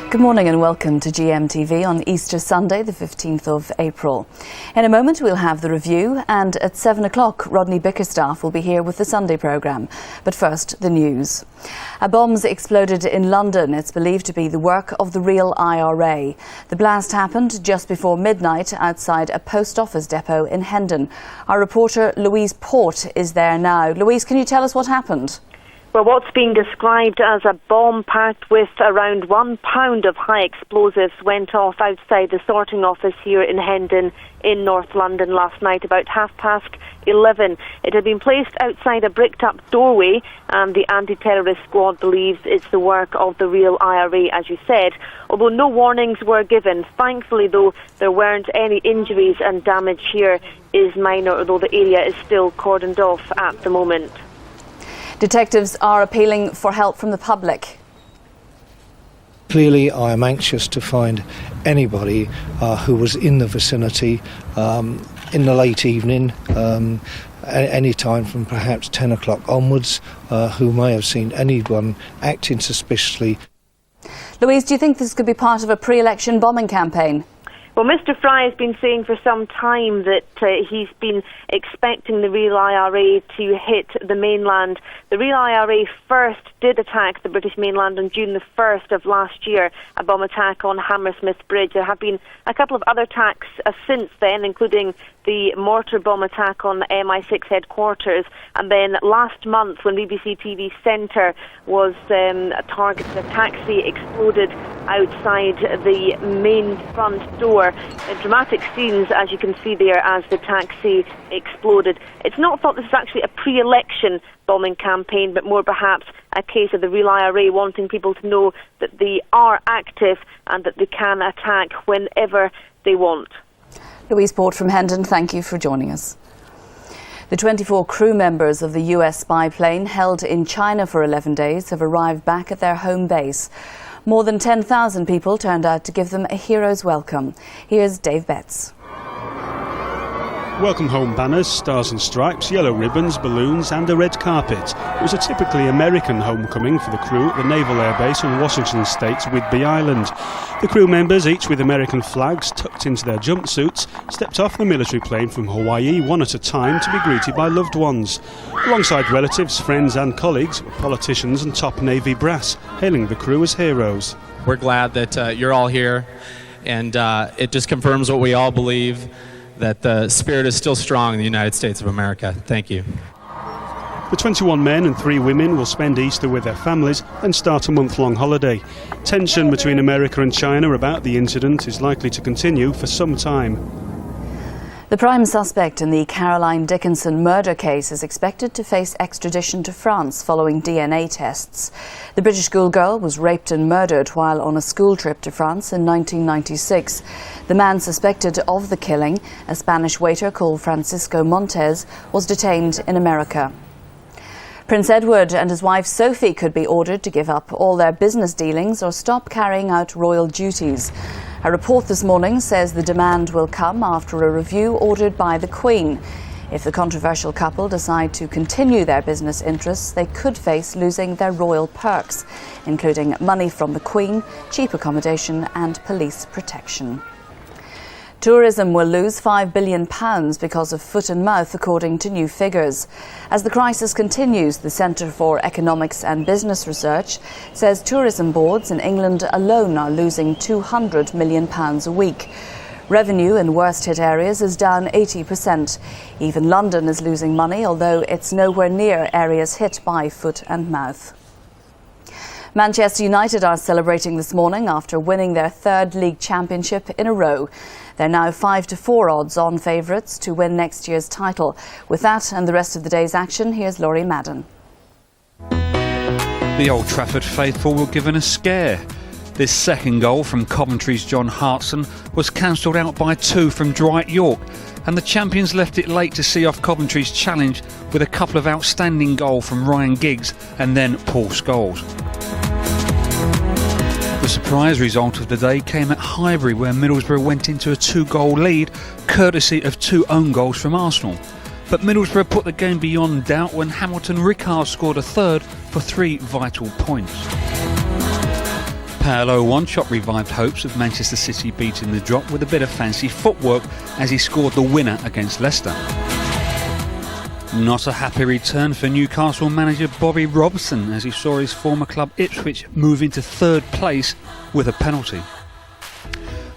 Good morning and welcome to GMTV on Easter Sunday, the 15th of April. In a moment we'll have the review, and at 7 o'clock Rodney Bickerstaff will be here with the Sunday programme. But first, the news. A bomb's exploded in London. It's believed to be the work of the real IRA. The blast happened just before midnight outside a post office depot in Hendon. Our reporter Louise Port is there now. Louise, can you tell us what happened? Well, what's being described as a bomb packed with around 1 pound of high explosives went off outside the sorting office here in Hendon in North London last night about 11:30. It had been placed outside a bricked-up doorway, and the anti-terrorist squad believes it's the work of the real IRA, as you said. Although no warnings were given, thankfully, though, there weren't any injuries, and damage here is minor, although the area is still cordoned off at the moment. Detectives are appealing for help from the public. Clearly, I am anxious to find anybody who was in the vicinity in the late evening, any time from perhaps 10 o'clock onwards, who may have seen anyone acting suspiciously. Louise, do you think this could be part of a pre-election bombing campaign? Well, Mr Fry has been saying for some time that he's been expecting the real IRA to hit the mainland. The real IRA first did attack the British mainland on June the 1st of last year, a bomb attack on Hammersmith Bridge. There have been a couple of other attacks since then, including the mortar bomb attack on the MI6 headquarters. And then last month, when BBC TV Centre was targeted, a taxi exploded outside the main front door. Dramatic scenes, as you can see there, as the taxi exploded. It's not thought this is actually a pre-election bombing campaign, but more perhaps a case of the real IRA wanting people to know that they are active and that they can attack whenever they want. Louise Port from Hendon, thank you for joining us. The 24 crew members of the US spy plane held in China for 11 days have arrived back at their home base. More than 10,000 people turned out to give them a hero's welcome. Here's Dave Betts. Welcome home banners, stars and stripes, yellow ribbons, balloons and a red carpet. It was a typically American homecoming for the crew at the Naval Air Base on Washington State's Whidbey Island. The crew members, each with American flags tucked into their jumpsuits, stepped off the military plane from Hawaii one at a time to be greeted by loved ones. Alongside relatives, friends and colleagues were politicians and top Navy brass, hailing the crew as heroes. We're glad that you're all here, and it just confirms what we all believe, that the spirit is still strong in the United States of America. Thank you. The 21 men and 3 women will spend Easter with their families and start a month-long holiday. Tension between America and China about the incident is likely to continue for some time. The prime suspect in the Caroline Dickinson murder case is expected to face extradition to France following DNA tests. The British schoolgirl was raped and murdered while on a school trip to France in 1996. The man suspected of the killing, a Spanish waiter called Francisco Montes, was detained in America. Prince Edward and his wife Sophie could be ordered to give up all their business dealings or stop carrying out royal duties. A report this morning says the demand will come after a review ordered by the Queen. If the controversial couple decide to continue their business interests, they could face losing their royal perks, including money from the Queen, cheap accommodation and police protection. Tourism will lose £5 billion because of foot and mouth, according to new figures. As the crisis continues, the Centre for Economics and Business Research says tourism boards in England alone are losing £200 million a week. Revenue in worst-hit areas is down 80%. Even London is losing money, although it's nowhere near areas hit by foot and mouth. Manchester United are celebrating this morning after winning their 3rd league championship in a row. They're now 5-4 odds-on favourites to win next year's title. With that and the rest of the day's action, here's Laurie Madden. The Old Trafford faithful were given a scare. This second goal from Coventry's John Hartson was cancelled out by 2 from Dwight York, and the champions left it late to see off Coventry's challenge with a couple of outstanding goals from Ryan Giggs and then Paul Scholes. The surprise result of the day came at Highbury, where Middlesbrough went into a 2-goal lead, courtesy of 2 own goals from Arsenal. But Middlesbrough put the game beyond doubt when Hamilton Ricard scored a 3rd for 3 vital points. Paolo Wanchop revived hopes of Manchester City beating the drop with a bit of fancy footwork as he scored the winner against Leicester. Not a happy return for Newcastle manager Bobby Robson as he saw his former club Ipswich move into third place with a penalty.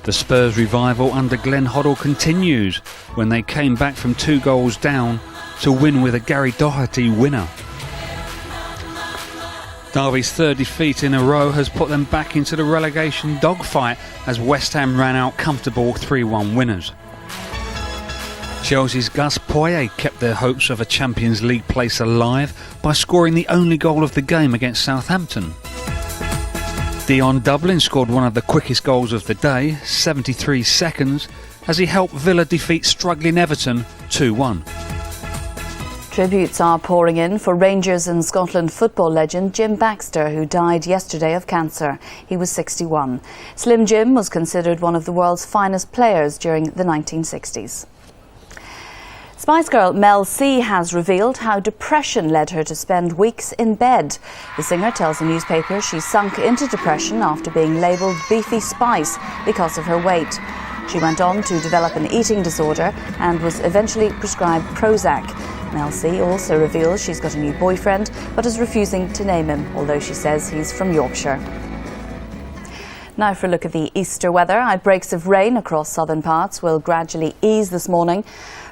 The Spurs revival under Glenn Hoddle continues when they came back from 2 goals down to win with a Gary Doherty winner. Derby's third defeat in a row has put them back into the relegation dogfight as West Ham ran out comfortable 3-1 winners. Chelsea's Gus Poyet kept their hopes of a Champions League place alive by scoring the only goal of the game against Southampton. Dion Dublin scored one of the quickest goals of the day, 73 seconds, as he helped Villa defeat struggling Everton 2-1. Tributes are pouring in for Rangers and Scotland football legend Jim Baxter, who died yesterday of cancer. He was 61. Slim Jim was considered one of the world's finest players during the 1960s. Spice Girl Mel C has revealed how depression led her to spend weeks in bed. The singer tells the newspaper she sunk into depression after being labelled Beefy Spice because of her weight. She went on to develop an eating disorder and was eventually prescribed Prozac. Mel C also reveals she's got a new boyfriend but is refusing to name him, although she says he's from Yorkshire. Now for a look at the Easter weather. Outbreaks of rain across southern parts will gradually ease this morning.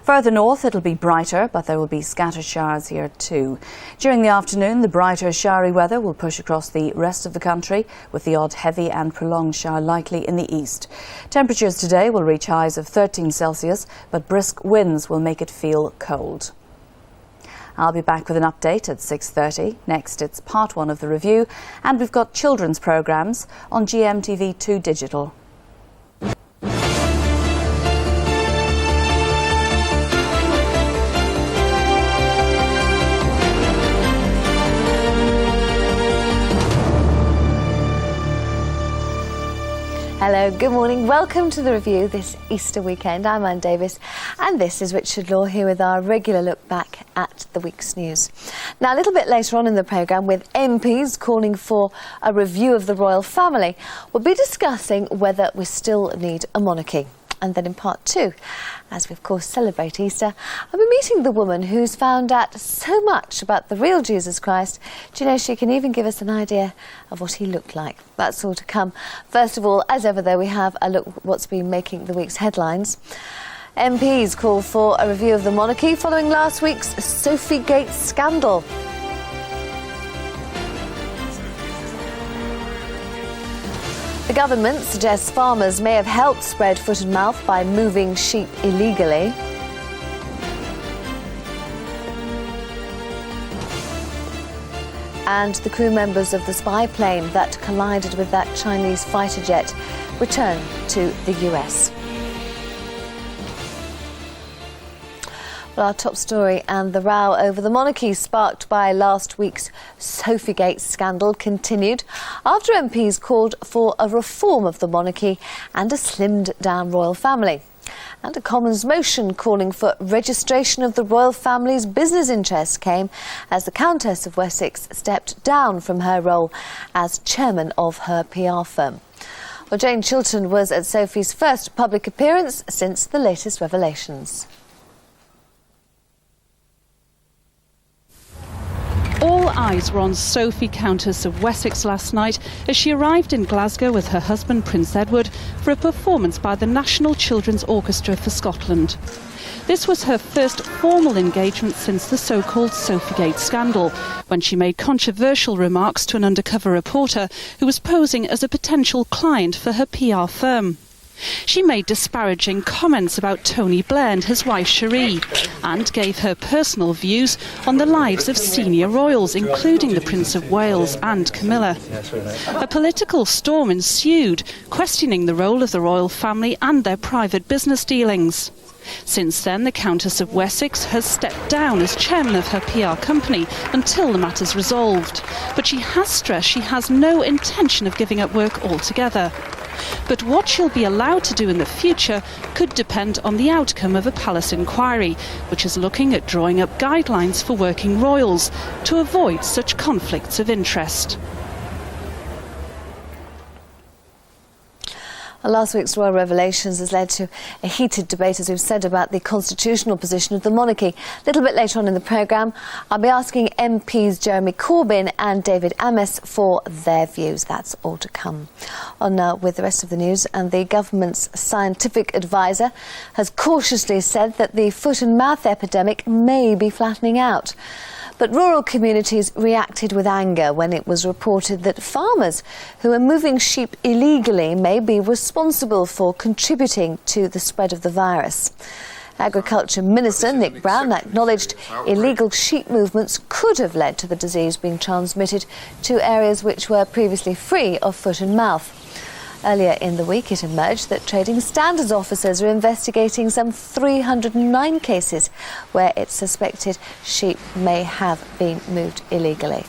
Further north it'll be brighter, but there will be scattered showers here too. During the afternoon, the brighter showery weather will push across the rest of the country, with the odd heavy and prolonged shower likely in the east. Temperatures today will reach highs of 13 Celsius, but brisk winds will make it feel cold. I'll be back with an update at 6:30. Next, it's part 1 of the review, and we've got children's programmes on GMTV 2 Digital. Hello, good morning. Welcome to the review this Easter weekend. I'm Anne Davis and this is Richard Law here with our regular look back at the week's news. Now, a little bit later on in the programme, with MPs calling for a review of the royal family, we'll be discussing whether we still need a monarchy. And then in part 2, as we of course celebrate Easter, I'll be meeting the woman who's found out so much about the real Jesus Christ. Do you know, she can even give us an idea of what he looked like. That's all to come. First of all, as ever though, we have a look at what's been making the week's headlines. MPs call for a review of the monarchy following last week's Sophie Gate scandal. The government suggests farmers may have helped spread foot and mouth by moving sheep illegally. And the crew members of the spy plane that collided with that Chinese fighter jet return to the US. Well, our top story and the row over the monarchy sparked by last week's Sophie Gate scandal continued after MPs called for a reform of the monarchy and a slimmed down royal family. And a Commons motion calling for registration of the royal family's business interests came as the Countess of Wessex stepped down from her role as chairman of her PR firm. Well, Jane Chilton was at Sophie's first public appearance since the latest revelations. All eyes were on Sophie, Countess of Wessex, last night as she arrived in Glasgow with her husband Prince Edward for a performance by the National Children's Orchestra for Scotland. This was her first formal engagement since the so-called Sophie Gate scandal, when she made controversial remarks to an undercover reporter who was posing as a potential client for her PR firm. She made disparaging comments about Tony Blair and his wife Cherie, and gave her personal views on the lives of senior royals, including the Prince of Wales and Camilla. A political storm ensued, questioning the role of the royal family and their private business dealings. Since then, the Countess of Wessex has stepped down as chairman of her PR company until the matter's resolved. But she has stressed she has no intention of giving up work altogether. But what she'll be allowed to do in the future could depend on the outcome of a palace inquiry, which is looking at drawing up guidelines for working royals to avoid such conflicts of interest. Last week's royal revelations has led to a heated debate, as we've said, about the constitutional position of the monarchy. A little bit later on in the programme, I'll be asking MPs Jeremy Corbyn and David Ames for their views. That's all to come. On now with the rest of the news, and the government's scientific advisor has cautiously said that the foot and mouth epidemic may be flattening out. But rural communities reacted with anger when it was reported that farmers who are moving sheep illegally may be responsible for contributing to the spread of the virus. Agriculture Minister Nick Brown acknowledged illegal sheep movements could have led to the disease being transmitted to areas which were previously free of foot and mouth. Earlier in the week, it emerged that trading standards officers are investigating some 309 cases where it's suspected sheep may have been moved illegally.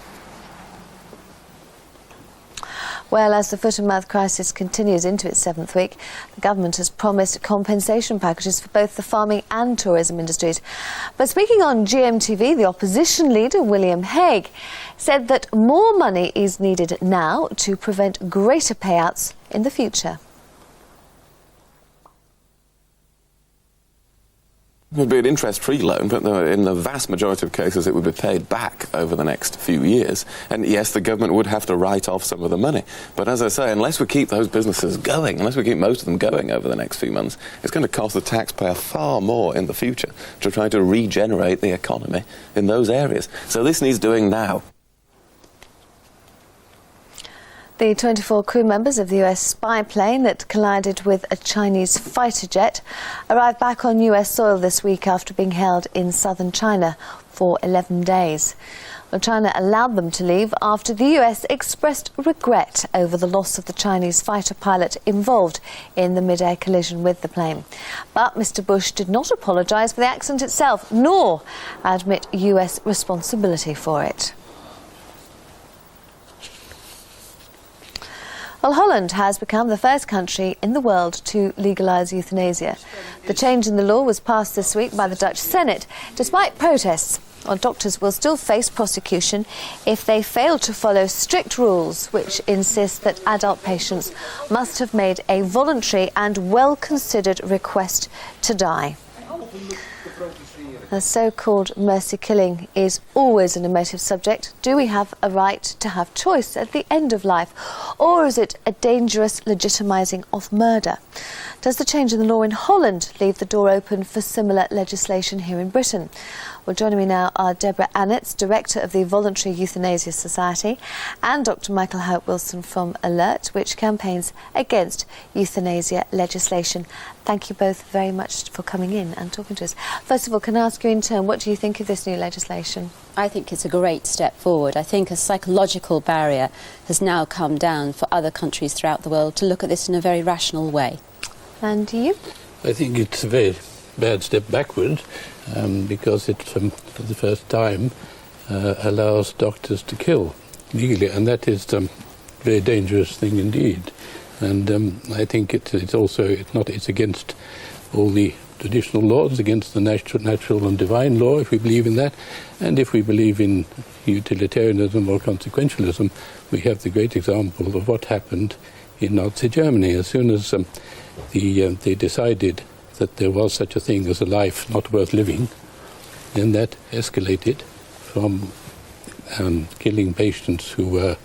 Well, as the foot and mouth crisis continues into its 7th week, the government has promised compensation packages for both the farming and tourism industries. But speaking on GMTV, the opposition leader, William Hague, said that more money is needed now to prevent greater payouts in the future. It would be an interest-free loan, but in the vast majority of cases it would be paid back over the next few years. And yes, the government would have to write off some of the money. But as I say, unless we keep those businesses going, unless we keep most of them going over the next few months, it's going to cost the taxpayer far more in the future to try to regenerate the economy in those areas. So this needs doing now. The 24 crew members of the US spy plane that collided with a Chinese fighter jet arrived back on US soil this week after being held in southern China for 11 days. Well, China allowed them to leave after the US expressed regret over the loss of the Chinese fighter pilot involved in the mid-air collision with the plane. But Mr. Bush did not apologise for the accident itself, nor admit US responsibility for it. Well, Holland has become the first country in the world to legalise euthanasia. The change in the law was passed this week by the Dutch Senate, despite protests. Well, doctors will still face prosecution if they fail to follow strict rules which insist that adult patients must have made a voluntary and well-considered request to die. The so-called mercy killing is always an emotive subject. Do we have a right to have choice at the end of life? Or is it a dangerous legitimising of murder? Does the change in the law in Holland leave the door open for similar legislation here in Britain? Well, joining me now are Deborah Annetts, Director of the Voluntary Euthanasia Society, and Dr. Michael Houck-Wilson from Alert, which campaigns against euthanasia legislation. Thank you both very much for coming in and talking to us. First of all, can I ask you in turn, what do you think of this new legislation? I think it's a great step forward. I think a psychological barrier has now come down for other countries throughout the world to look at this in a very rational way. And you? I think it's a very bad step backward because it, for the first time, allows doctors to kill legally, and that is a very dangerous thing indeed. And I think it's against all the traditional laws, against the natural and divine law, if we believe in that. And if we believe in utilitarianism or consequentialism, we have the great example of what happened in Nazi Germany. As soon as they decided that there was such a thing as a life not worth living, then that escalated from killing patients who were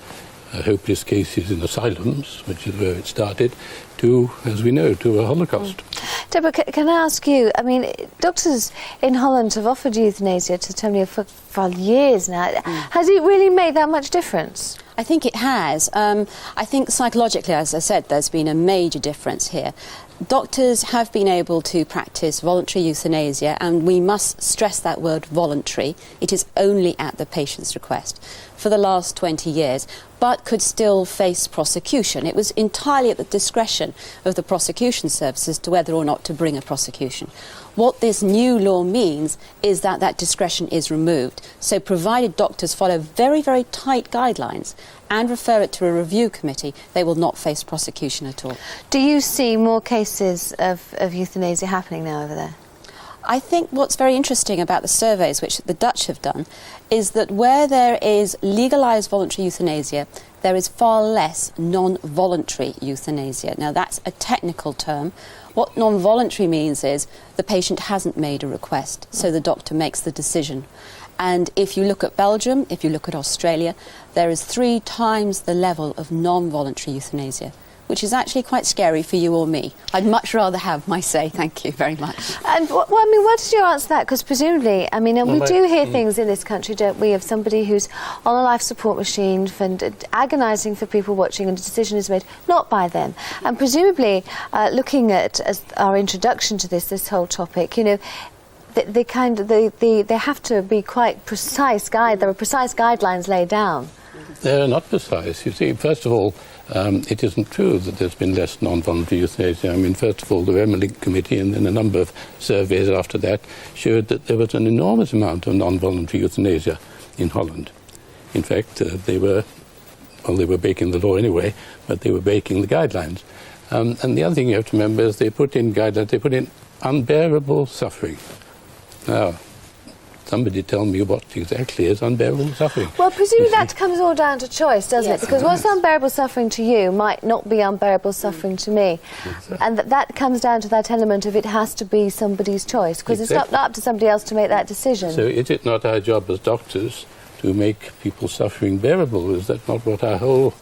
hopeless cases in asylums, which is where it started, to, as we know, to a Holocaust. Deborah, can I ask you, I mean, doctors in Holland have offered euthanasia to terminally for years now. Has it really made that much difference? I think it has. I think psychologically, as I said, there's been a major difference here. Doctors have been able to practice voluntary euthanasia, and we must stress that word voluntary. It is only at the patient's request for the last 20 years, but could still face prosecution. It was entirely at the discretion of the prosecution services to whether or not to bring a prosecution. What this new law means is that that discretion is removed. So provided doctors follow very, very tight guidelines and refer it to a review committee, they will not face prosecution at all. Do you see more cases of euthanasia happening now over there? I think what's very interesting about the surveys which the Dutch have done is that where there is legalised voluntary euthanasia, there is far less non-voluntary euthanasia. Now, that's a technical term. What non-voluntary means is the patient hasn't made a request, so the doctor makes the decision. And if you look at Belgium, if you look at Australia, there is 3 times the level of non-voluntary euthanasia, which is actually quite scary for you or me. I'd much rather have my say. Thank you very much. And what did you answer that? Because presumably, I mean, we do hear things in this country, don't we, of somebody who's on a life support machine and agonising for people watching, and a decision is made not by them. And presumably, looking at as our introduction to this whole topic, you know, they have to be quite precise there are precise guidelines laid down. They're not precise. You see, first of all, it isn't true that there's been less non-voluntary euthanasia. I mean, first of all, the Remmelink Committee and then a number of surveys after that showed that there was an enormous amount of non-voluntary euthanasia in Holland. In fact, they were breaking the law anyway, but they were breaking the guidelines. And the other thing you have to remember is they put in guidelines, they put in unbearable suffering. Now, somebody tell me what exactly is unbearable suffering. Well, presumably that comes all down to choice, doesn't it? Because what's unbearable suffering to you might not be unbearable suffering to me. Exactly. And that comes down to that element of it has to be somebody's choice, because it's not up to somebody else to make that decision. So is it not our job as doctors to make people's suffering bearable? Is that not what our whole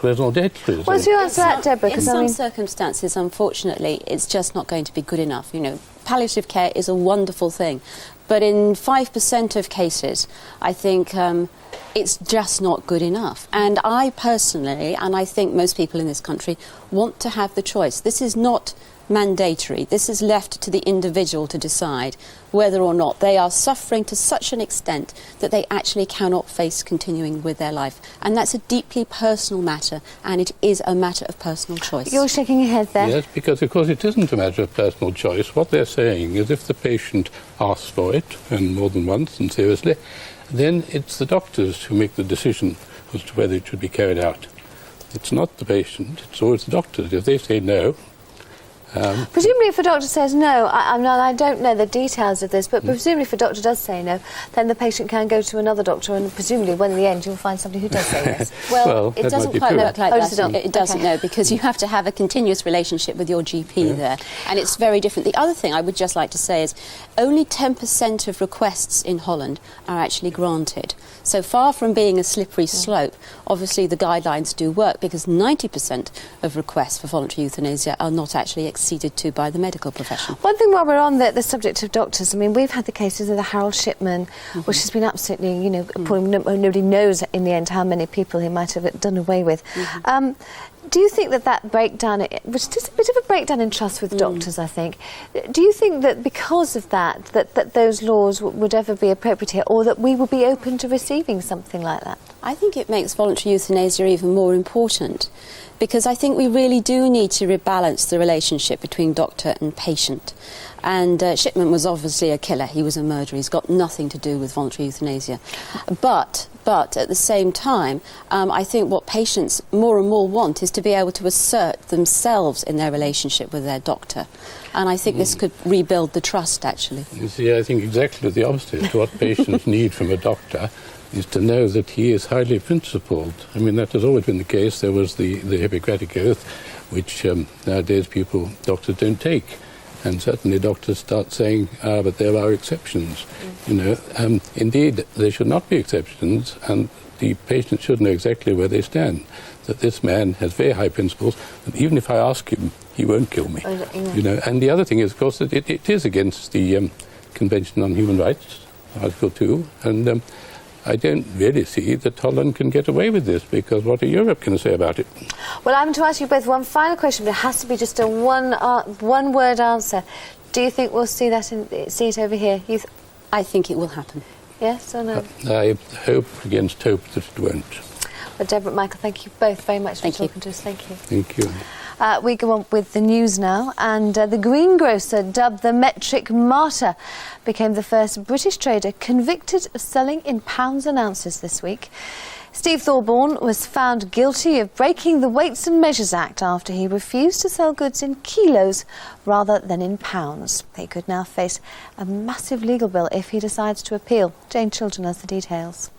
raison d'etre is? What's your answer to that, Deborah? In some circumstances, unfortunately, it's just not going to be good enough. You know, palliative care is a wonderful thing. But in 5% of cases, I think it's just not good enough. And I personally, and I think most people in this country, want to have the choice. This is not mandatory. This is left to the individual to decide whether or not they are suffering to such an extent that they actually cannot face continuing with their life. And that's a deeply personal matter, and it is a matter of personal choice. You're shaking your head there. Yes, because of course it isn't a matter of personal choice. What they're saying is if the patient asks for it, and more than once and seriously, then it's the doctors who make the decision as to whether it should be carried out. It's not the patient, it's always the doctors. If they say no, presumably if a doctor says no, I don't know the details of this, but presumably if a doctor does say no, then the patient can go to another doctor, and presumably when in the end you'll find somebody who does say yes. Well, it doesn't quite work like that. It doesn't, okay. No, because you have to have a continuous relationship with your GP there, and it's very different. The other thing I would just like to say is only 10% of requests in Holland are actually granted. So far from being a slippery slope, obviously the guidelines do work, because 90% of requests for voluntary euthanasia are not actually acceded to by the medical profession. One thing while we're on the subject of doctors, I mean, we've had the cases of the Harold Shipman, which has been absolutely, you know, appalling. Nobody knows in the end how many people he might have done away with. Do you think that breakdown, which is a bit of a breakdown in trust with doctors, I think, do you think that because of that those laws would ever be appropriate here, or that we would be open to receiving something like that? I think it makes voluntary euthanasia even more important, because I think we really do need to rebalance the relationship between doctor and patient. And Shipman was obviously a killer. He was a murderer. He's got nothing to do with voluntary euthanasia. But at the same time, I think what patients more and more want is to be able to assert themselves in their relationship with their doctor. And I think this could rebuild the trust, actually. You see, I think exactly the opposite. What patients need from a doctor is to know that he is highly principled. I mean, that has always been the case. There was the Hippocratic Oath, which nowadays doctors don't take. And certainly doctors start saying, but there are exceptions. You know, indeed, there should not be exceptions, and the patient should know exactly where they stand. That this man has very high principles, and even if I ask him, he won't kill me. You know. And the other thing is, of course, that it is against the Convention on Human Rights, Article 2, and I don't really see that Holland can get away with this, because what are Europe going to say about it? Well, I'm to ask you both one final question, but it has to be just a one-word answer. Do you think we'll see it over here? I think it will happen. Yes or no? I hope against hope that it won't. Well, Deborah, Michael, thank you both very much for talking to us. Thank you. Thank you. We go on with the news now, and the greengrocer, dubbed the metric martyr, became the first British trader convicted of selling in pounds and ounces this week. Steve Thorburn was found guilty of breaking the Weights and Measures Act after he refused to sell goods in kilos rather than in pounds. He could now face a massive legal bill if he decides to appeal. Jane Chilton has the details.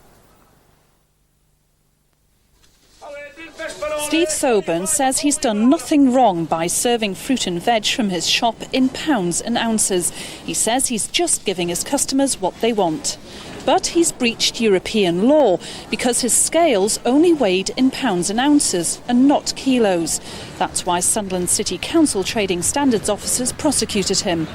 Steve Thorburn says he's done nothing wrong by serving fruit and veg from his shop in pounds and ounces. He says he's just giving his customers what they want. But he's breached European law because his scales only weighed in pounds and ounces and not kilos. That's why Sunderland City Council trading standards officers prosecuted him.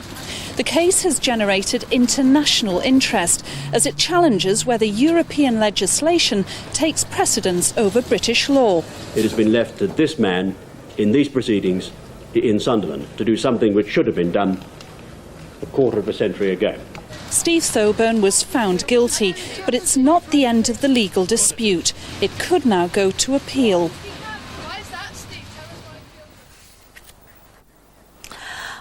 The case has generated international interest as it challenges whether European legislation takes precedence over British law. It has been left to this man in these proceedings in Sunderland to do something which should have been done a quarter of a century ago. Steve Thorburn was found guilty, but it's not the end of the legal dispute. It could now go to appeal.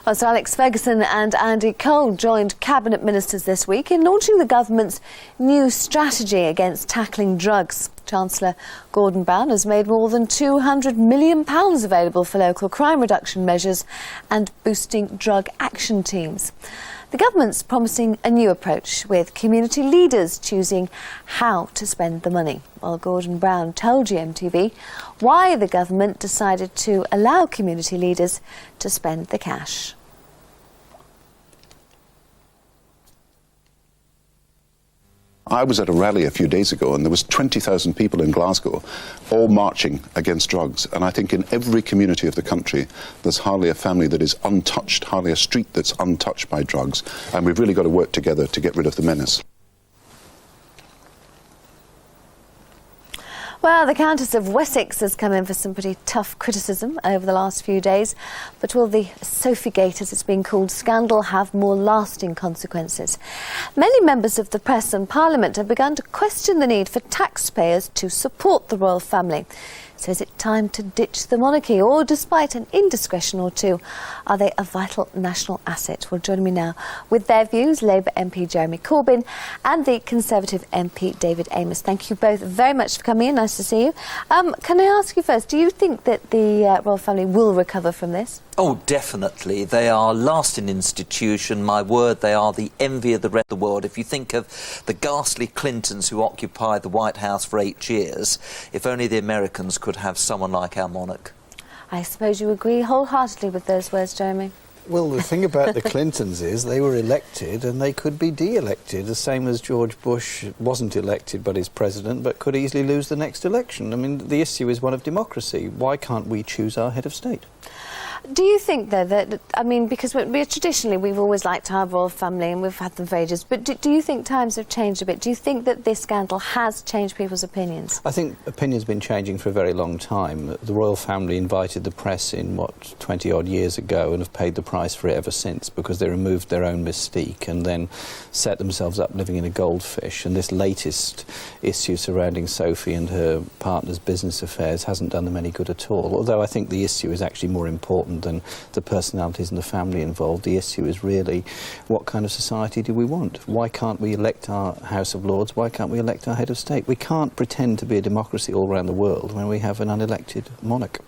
Well, so Alex Ferguson and Andy Cole joined Cabinet Ministers this week in launching the government's new strategy against tackling drugs. Chancellor Gordon Brown has made more than £200 million available for local crime reduction measures and boosting drug action teams. The government's promising a new approach, with community leaders choosing how to spend the money. Well, Gordon Brown told gmtv why the government decided to allow community leaders to spend the cash. I was at a rally a few days ago and there was 20,000 people in Glasgow all marching against drugs, and I think in every community of the country there's hardly a family that is untouched, hardly a street that's untouched by drugs, and we've really got to work together to get rid of the menace. Well, the Countess of Wessex has come in for some pretty tough criticism over the last few days. But will the Sophiegate, as it's been called, scandal have more lasting consequences? Many members of the press and Parliament have begun to question the need for taxpayers to support the royal family. So is it time to ditch the monarchy, or despite an indiscretion or two, are they a vital national asset? Well, joining me now with their views, Labour MP Jeremy Corbyn and the Conservative MP David Amos. Thank you both very much for coming in. Nice to see you. Can I ask you first, do you think that the royal family will recover from this? Oh, definitely. They are a lasting institution. My word, they are the envy of the rest of the world. If you think of the ghastly Clintons who occupied the White House for 8 years, if only the Americans could have someone like our monarch. I suppose you agree wholeheartedly with those words, Jeremy. Well, the thing about the Clintons is they were elected and they could be de-elected, the same as George Bush wasn't elected but is president, but could easily lose the next election. I mean, the issue is one of democracy. Why can't we choose our head of state? Do you think, though, that, I mean, because traditionally we've always liked our royal family and we've had them for ages, but do you think times have changed a bit? Do you think that this scandal has changed people's opinions? I think opinions have been changing for a very long time. The royal family invited the press in, 20-odd years ago, and have paid the price for it ever since, because they removed their own mystique and then set themselves up living in a goldfish. And this latest issue surrounding Sophie and her partner's business affairs hasn't done them any good at all, although I think the issue is actually more important than the personalities and the family involved. The issue is really, what kind of society do we want? Why can't we elect our House of Lords? Why can't we elect our head of state? We can't pretend to be a democracy all around the world when we have an unelected monarch.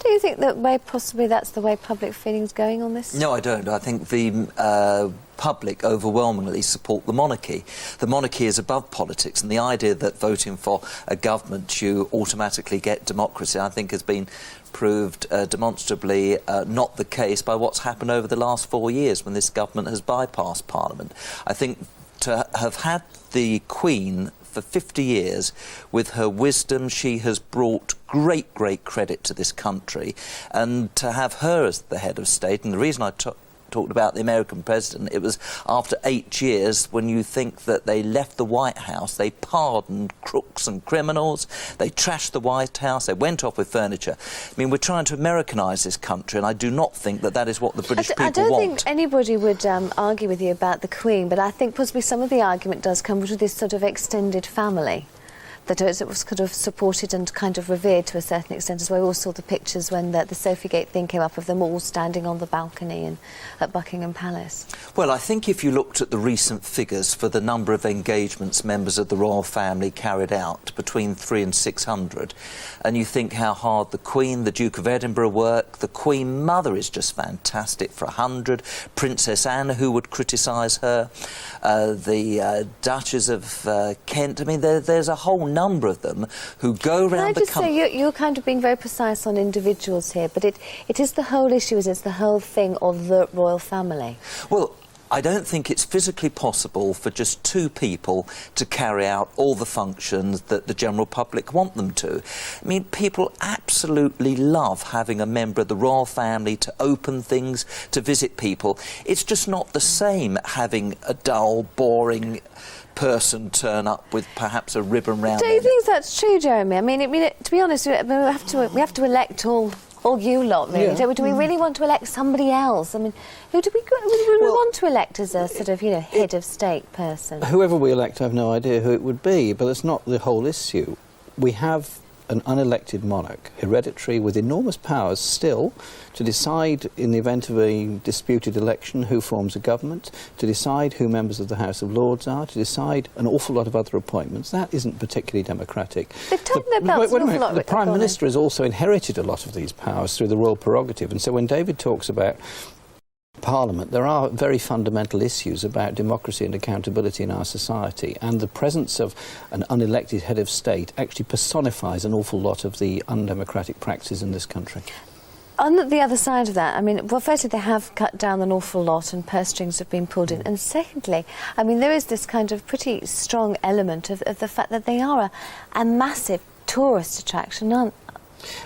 Do you think that possibly that's the way public feeling's going on this? No, I don't. I think the public overwhelmingly support the monarchy. The monarchy is above politics, and the idea that voting for a government you automatically get democracy, I think, has been proved demonstrably not the case by what's happened over the last 4 years when this government has bypassed Parliament. I think to have had the Queen for 50 years, with her wisdom, she has brought great credit to this country, and to have her as the head of state, and the reason I talked about the American president, it was after 8 years, when you think that they left the White House, they pardoned crooks and criminals, they trashed the White House, they went off with furniture. I mean, we're trying to Americanise this country, and I do not think that that is what the British people want. I don't think anybody would argue with you about the Queen, but I think possibly some of the argument does come with this sort of extended family. that it was kind of supported and kind of revered to a certain extent as well. We all saw the pictures when the Sophiegate thing came up of them all standing on the balcony at Buckingham Palace. Well, I think if you looked at the recent figures for the number of engagements members of the royal family carried out, between 300 and 600, and you think how hard the Queen, the Duke of Edinburgh work, the Queen Mother is just fantastic for 100, Princess Anne, who would criticise her, the Duchess of Kent. I mean, there's a whole number of them who go around the country. Can I just say, you're kind of being very precise on individuals here, but it is the whole issue, it's the whole thing of the royal family. Well, I don't think it's physically possible for just two people to carry out all the functions that the general public want them to. I mean, people absolutely love having a member of the royal family to open things, to visit people. It's just not the same having a dull, boring person turn up with perhaps a ribbon round. Do you think that's true, Jeremy? I mean, to be honest, we have to elect all you lot, really. Yeah. Do we really want to elect somebody else? I mean, who do we want to elect as a sort of, head of state person? Whoever we elect, I have no idea who it would be, but it's not the whole issue. We have an unelected monarch, hereditary, with enormous powers still, to decide in the event of a disputed election who forms a government, to decide who members of the House of Lords are, to decide an awful lot of other appointments. That isn't particularly democratic. They've told their belts an awful lot. The Prime Minister has also inherited a lot of these powers through the royal prerogative, and so when David talks about Parliament, there are very fundamental issues about democracy and accountability in our society, and the presence of an unelected head of state actually personifies an awful lot of the undemocratic practices in this country. On the other side of that, I mean, well, firstly, they have cut down an awful lot and purse strings have been pulled in. And secondly, I mean, there is this kind of pretty strong element of the fact that they are a massive tourist attraction, aren't they?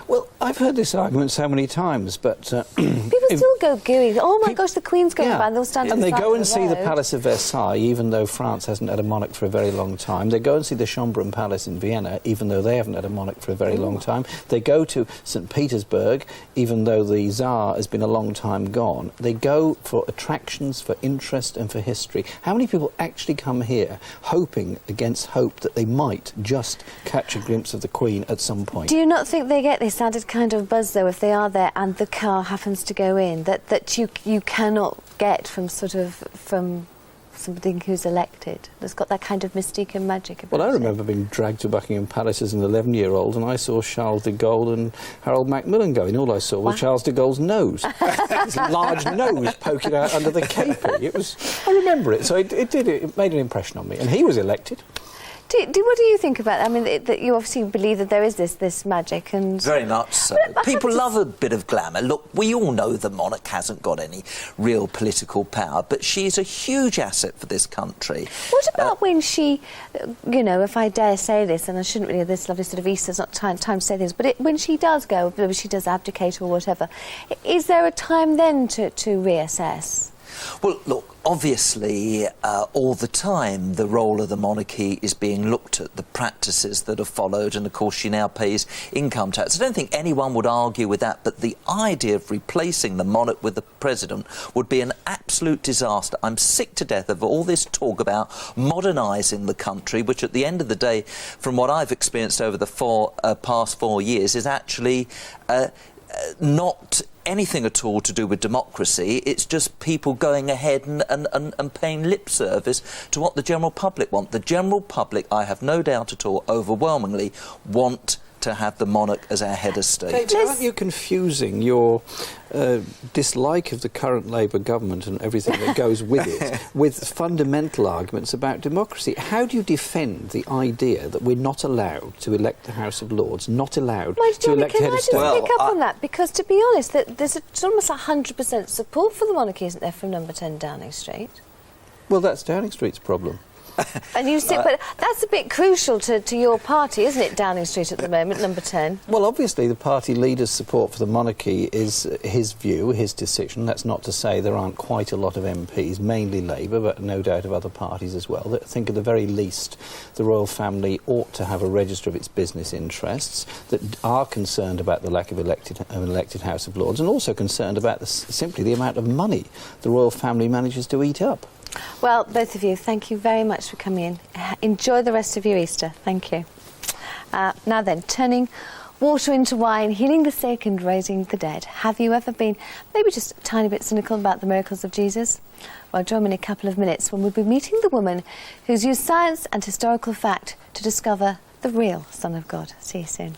Well, I've heard this argument so many times, but people still go gooey. Oh my gosh, the Queen's going by, and they'll stand and at the they side go of and the see the road. Palace of Versailles, even though France hasn't had a monarch for a very long time. They go and see the Schönbrunn Palace in Vienna, even though they haven't had a monarch for a very long time. They go to St. Petersburg, even though the Tsar has been a long time gone. They go for attractions, for interest and for history. How many people actually come here hoping against hope that they might just catch a glimpse of the Queen at some point? Do you not think they get this added kind of buzz, though, if they are there and the car happens to go in, that you cannot get from somebody who's elected? That's got that kind of mystique and magic about it. Well, I remember being dragged to Buckingham Palace as an 11-year-old, and I saw Charles de Gaulle and Harold Macmillan going. All I saw was Charles de Gaulle's nose, his large nose poking out under the kepi. I remember it, so it made an impression on me, and he was elected. What do you think about that? I mean, that you obviously believe that there is this magic and... Very much so. People love a bit of glamour. Look, we all know the monarch hasn't got any real political power, but she's a huge asset for this country. What about when she, if I dare say this, and I shouldn't really, this lovely sort of Easter's not time to say things, but when she does go, whether she does abdicate or whatever, is there a time then to reassess? Well, look, obviously, all the time the role of the monarchy is being looked at, the practices that are followed, and of course she now pays income tax. I don't think anyone would argue with that, but the idea of replacing the monarch with the president would be an absolute disaster. I'm sick to death of all this talk about modernising the country, which at the end of the day, from what I've experienced over the past 4 years, is actually not anything at all to do with democracy. It's just people going ahead and paying lip service to what the general public want. The general public, I have no doubt at all, overwhelmingly want to have the monarch as our head of state. David, aren't you confusing your dislike of the current Labour government and everything that goes with it with fundamental arguments about democracy? How do you defend the idea that we're not allowed to elect the House of Lords, not allowed to elect head of state? Can I just pick up on that? Because, to be honest, there's almost 100% support for the monarchy, isn't there, from number 10 Downing Street? Well, that's Downing Street's problem. And you said, but that's a bit crucial to your party, isn't it, Downing Street at the moment, number 10? Well, obviously the party leader's support for the monarchy is his view, his decision. That's not to say there aren't quite a lot of MPs, mainly Labour, but no doubt of other parties as well, that think at the very least the royal family ought to have a register of its business interests, that are concerned about the lack of an elected House of Lords, and also concerned about simply the amount of money the royal family manages to eat up. Well, both of you, thank you very much for coming in. Enjoy the rest of your Easter. Thank you. Now then, turning water into wine, healing the sick and raising the dead. Have you ever been maybe just a tiny bit cynical about the miracles of Jesus? Well, join me in a couple of minutes when we'll be meeting the woman who's used science and historical fact to discover the real Son of God. See you soon.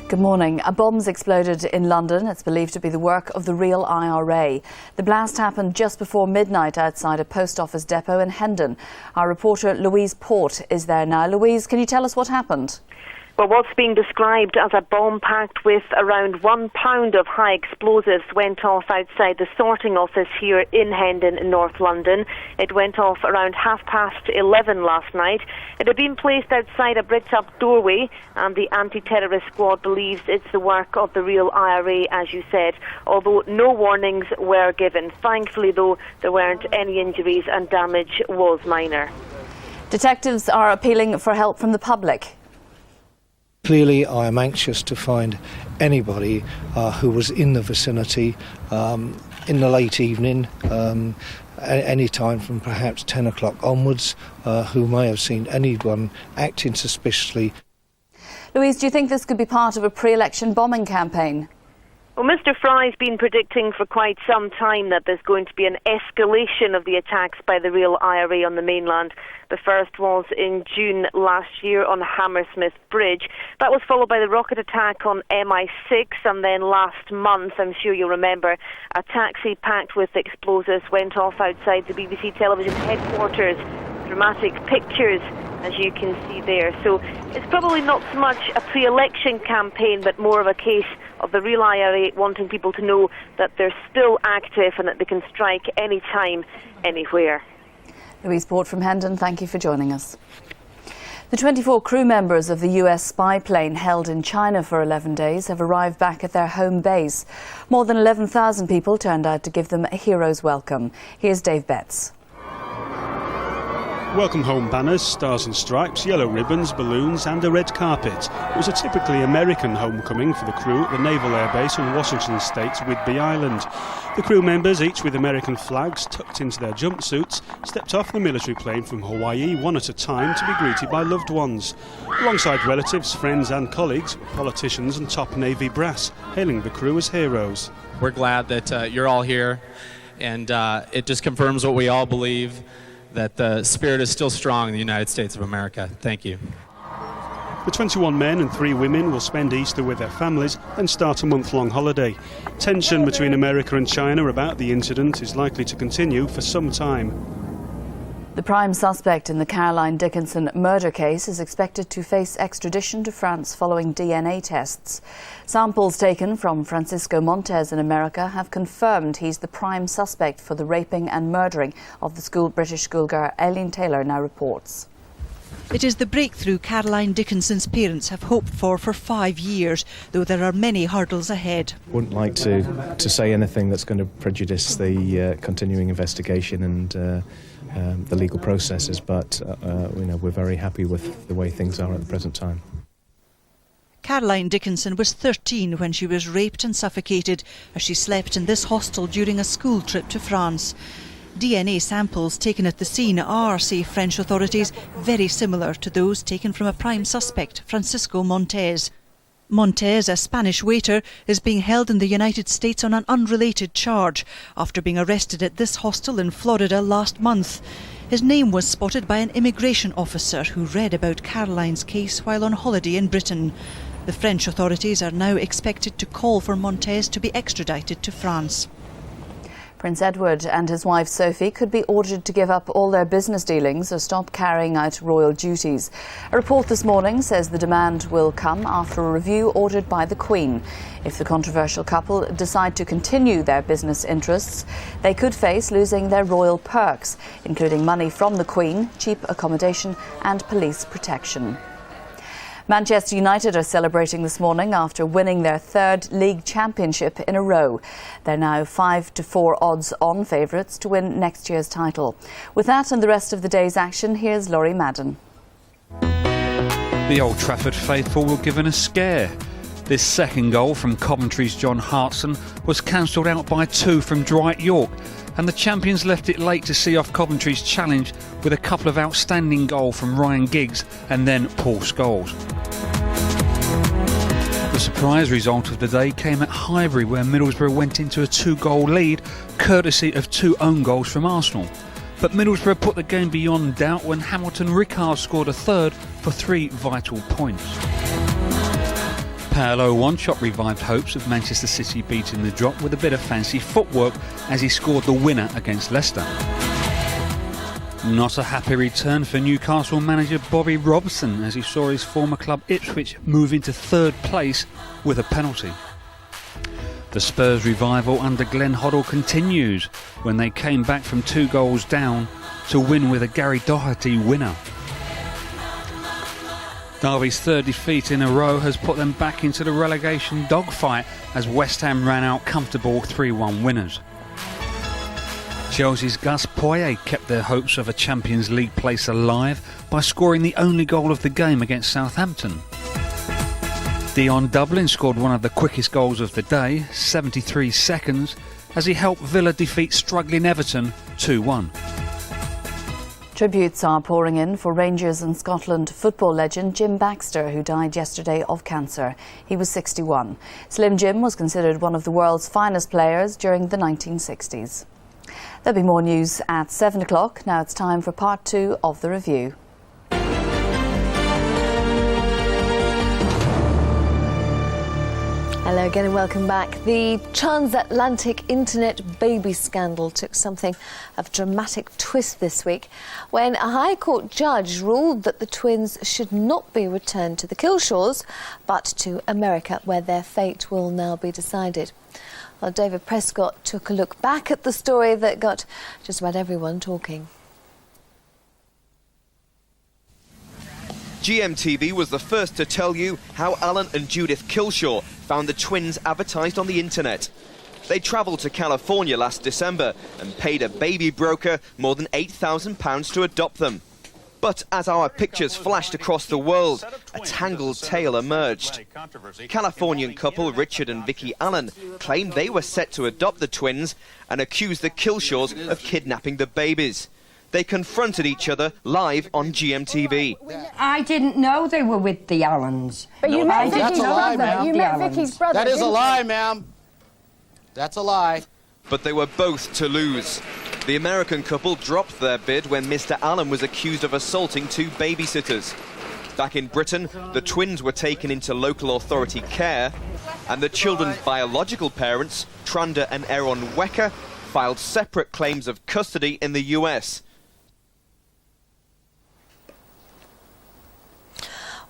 Good morning. A bomb's exploded in London. It's believed to be the work of the real IRA. The blast happened just before midnight outside a post office depot in Hendon. Our reporter Louise Port is there now. Louise, can you tell us what happened? Well, what's being described as a bomb packed with around 1 pound of high explosives went off outside the sorting office here in Hendon in North London. It went off around 11:30 last night. It had been placed outside a bricked-up doorway, and the anti-terrorist squad believes it's the work of the real IRA, as you said, although no warnings were given. Thankfully, though, there weren't any injuries and damage was minor. Detectives are appealing for help from the public. Clearly, I am anxious to find anybody who was in the vicinity in the late evening, any time from perhaps 10 o'clock onwards, who may have seen anyone acting suspiciously. Louise, do you think this could be part of a pre-election bombing campaign? Well, Mr. Fry's been predicting for quite some time that there's going to be an escalation of the attacks by the real IRA on the mainland. The first was in June last year on Hammersmith Bridge. That was followed by the rocket attack on MI6, and then last month, I'm sure you'll remember, a taxi packed with explosives went off outside the BBC television headquarters. Dramatic pictures, as you can see there. So it's probably not so much a pre-election campaign, but more of a case of the real IRA wanting people to know that they're still active and that they can strike any time, anywhere. Louise Port from Hendon, thank you for joining us. The 24 crew members of the US spy plane held in China for 11 days have arrived back at their home base. More than 11,000 people turned out to give them a hero's welcome. Here's Dave Betts. Welcome home banners, stars and stripes, yellow ribbons, balloons and a red carpet. It was a typically American homecoming for the crew at the Naval Air Base on Washington State's Whidbey Island. The crew members, each with American flags tucked into their jumpsuits, stepped off the military plane from Hawaii one at a time to be greeted by loved ones. Alongside relatives, friends and colleagues, politicians and top Navy brass, hailing the crew as heroes. We're glad that you're all here, and it just confirms what we all believe, that the spirit is still strong in the United States of America. Thank you. The 21 men and 3 women will spend Easter with their families and start a month-long holiday. Tension between America and China about the incident is likely to continue for some time. The prime suspect in the Caroline Dickinson murder case is expected to face extradition to France following DNA tests. Samples taken from Francisco Montes in America have confirmed he's the prime suspect for the raping and murdering of the British schoolgirl Aileen Taylor now reports. It is the breakthrough Caroline Dickinson's parents have hoped for 5 years, though there are many hurdles ahead. Wouldn't like to say anything that's going to prejudice the continuing investigation and the legal processes, but we're very happy with the way things are at the present time. Caroline Dickinson was 13 when she was raped and suffocated as she slept in this hostel during a school trip to France. DNA samples taken at the scene are, say French authorities, very similar to those taken from a prime suspect, Francisco Montes. Montes, a Spanish waiter, is being held in the United States on an unrelated charge after being arrested at this hostel in Florida last month. His name was spotted by an immigration officer who read about Caroline's case while on holiday in Britain. The French authorities are now expected to call for Montes to be extradited to France. Prince Edward and his wife Sophie could be ordered to give up all their business dealings or stop carrying out royal duties. A report this morning says the demand will come after a review ordered by the Queen. If the controversial couple decide to continue their business interests, they could face losing their royal perks, including money from the Queen, cheap accommodation and police protection. Manchester United are celebrating this morning after winning their 3rd league championship in a row. They're now 5-4 odds-on favourites to win next year's title. With that and the rest of the day's action, here's Laurie Madden. The Old Trafford faithful were given a scare. This second goal from Coventry's John Hartson was cancelled out by 2 from Dwight York, and the champions left it late to see off Coventry's challenge with a couple of outstanding goals from Ryan Giggs and then Paul Scholes. The surprise result of the day came at Highbury, where Middlesbrough went into a 2-goal lead, courtesy of 2 own goals from Arsenal. But Middlesbrough put the game beyond doubt when Hamilton Ricard scored a third for 3 vital points. Paolo One-Shot revived hopes of Manchester City beating the drop with a bit of fancy footwork as he scored the winner against Leicester. Not a happy return for Newcastle manager Bobby Robson as he saw his former club Ipswich move into 3rd place with a penalty. The Spurs revival under Glenn Hoddle continues when they came back from 2 goals down to win with a Gary Doherty winner. Derby's 3rd defeat in a row has put them back into the relegation dogfight as West Ham ran out comfortable 3-1 winners. Chelsea's Gus Poyet kept their hopes of a Champions League place alive by scoring the only goal of the game against Southampton. Dion Dublin scored one of the quickest goals of the day, 73 seconds, as he helped Villa defeat struggling Everton 2-1. Tributes are pouring in for Rangers and Scotland football legend Jim Baxter, who died yesterday of cancer. He was 61. Slim Jim was considered one of the world's finest players during the 1960s. There'll be more news at 7 o'clock. Now it's time for part 2 of the review. Hello again and welcome back. The transatlantic internet baby scandal took something of a dramatic twist this week when a High Court judge ruled that the twins should not be returned to the Kilshaws but to America, where their fate will now be decided. Well, David Prescott took a look back at the story that got just about everyone talking. GMTV was the first to tell you how Alan and Judith Kilshaw found the twins advertised on the internet. They travelled to California last December and paid a baby broker more than £8,000 to adopt them. But as our pictures flashed across the world, a tangled tale emerged. Californian couple Richard and Vicky Allen claimed they were set to adopt the twins and accused the Kilshaws of kidnapping the babies. They confronted each other live on GMTV. I didn't know they were with the Allens. But you met Vicky's brother. You met Vicky's brother. That is a lie, ma'am. That's a lie. But they were both to lose. The American couple dropped their bid when Mr. Allen was accused of assaulting 2 babysitters. Back in Britain, the twins were taken into local authority care, and the children's biological parents, Tranda and Aaron Wecker, filed separate claims of custody in the US.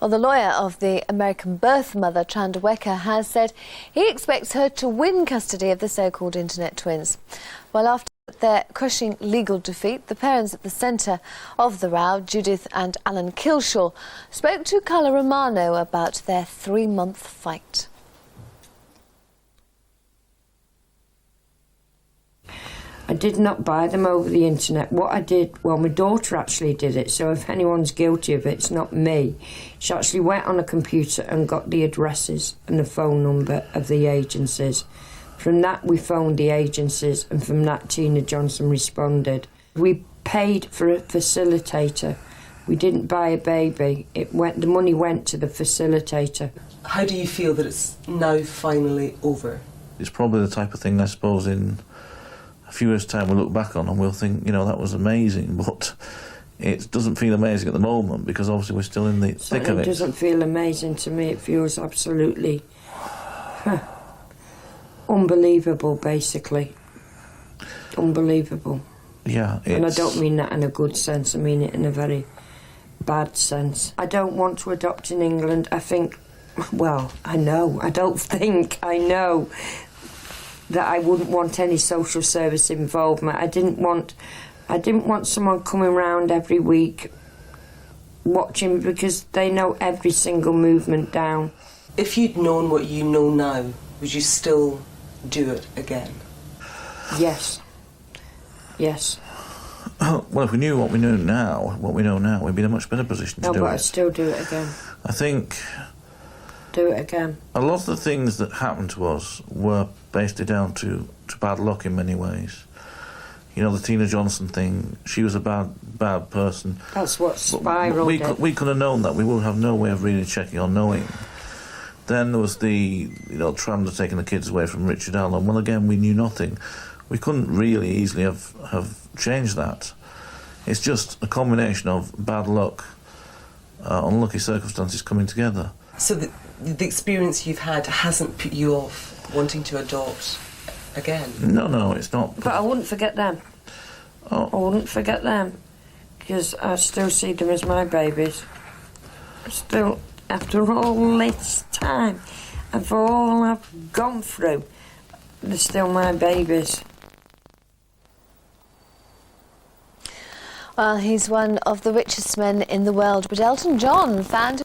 Well, the lawyer of the American birth mother, Tranda Wecker, has said he expects her to win custody of the so-called internet twins. Well, after their crushing legal defeat, the parents at the centre of the row, Judith and Alan Kilshaw, spoke to Carla Romano about their 3-month fight. I did not buy them over the internet. What I did, well, my daughter actually did it, so if anyone's guilty of it, it's not me. She actually went on a computer and got the addresses and the phone number of the agencies. From that, we phoned the agencies, and from that, Tina Johnson responded. We paid for a facilitator. We didn't buy a baby. The money went to the facilitator. How do you feel that it's now finally over? It's probably the type of thing, I suppose, in a few years' time we'll look back on and we'll think, you know, that was amazing, but it doesn't feel amazing at the moment because obviously we're still in the thick of it. It doesn't feel amazing to me. It feels absolutely unbelievable, basically. Unbelievable. Yeah, and I don't mean that in a good sense, I mean it in a very bad sense. I don't want to adopt in England. I think, well, I know that I wouldn't want any social service involvement. I didn't want someone coming round every week watching, because they know every single movement down. If you'd known what you know now, would you still do it again? Yes. Yes. Well, if we knew what we know now, we'd be in a much better position to do it. No, but I'd still do it again. I think do it again. A lot of the things that happened to us were basically down to bad luck in many ways. You know, the Tina Johnson thing, she was a bad person. That's what spiralled it. We could have known that. We would have no way of really checking or knowing. Then there was the, Tramder taking the kids away from Richard Allen. Well, again, we knew nothing. We couldn't really easily have changed that. It's just a combination of bad luck, unlucky circumstances coming together. So the experience you've had hasn't put you off wanting to adopt again? No, it's not. But I wouldn't forget them. Oh. I wouldn't forget them, because I still see them as my babies. Still, after all this time, and for all I've gone through, they're still my babies. Well, he's one of the richest men in the world, but Elton John found